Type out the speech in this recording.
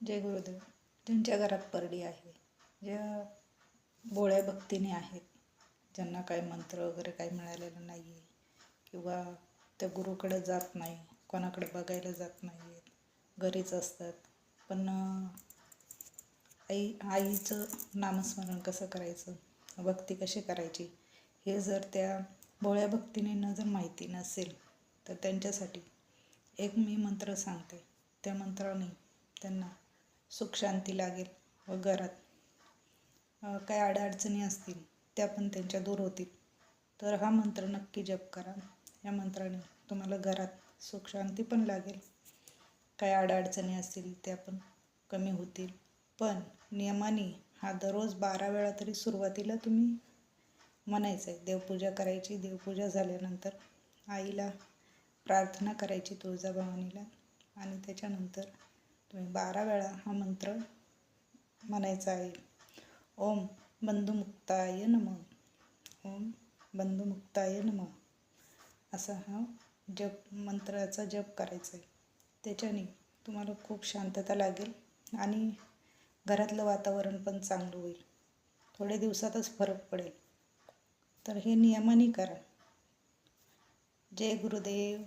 जय गुरुदेव. ज्यांच्या घरात परडी आहे, ज्या भोळ्या भक्तीने आहेत, ज्यांना काही मंत्र वगैरे काही मिळालेलं नाही आहे किंवा त्या गुरुकडे जात नाही, कोणाकडे बघायला जात नाही आहेत, घरीच असतात, पण आईचं नामस्मरण कसं करायचं, भक्ती कशी करायची हे जर त्या भोळ्या भक्तीने जर माहिती नसेल तर त्यांच्यासाठी एक मी मंत्र सांगते. त्या मंत्राने त्यांना सुख शांती लागेल व घरात काय अडचणी असतील त्या पण त्यांच्या दूर होतील. तर हा मंत्र नक्की जप करा. या मंत्राने तुम्हाला घरात सुख शांती पण लागेल, काय अडचणी असतील त्या पण कमी होतील. पण नियमाने हा दररोज 12 वेळा तरी सुरुवातीला तुम्ही म्हणायचं आहे. देवपूजा करायची. देवपूजा झाल्यानंतर आईला प्रार्थना करायची, तुळजाभवानीला, आणि त्याच्यानंतर तुम्ही 12 वेळा हा मंत्र म्हणायचा आहे. ओम बंधुमुक्ताय नमः, ओम बंधुमुक्ताय नमः, असा हा मंत्राचा जप करायचा आहे. त्याच्याने तुम्हाला खूप शांतता लागेल आणि घरातलं वातावरण पण चांगलं होईल. थोड्या दिवसातच फरक पडेल. तर हे नियमाने करा. जय गुरुदेव.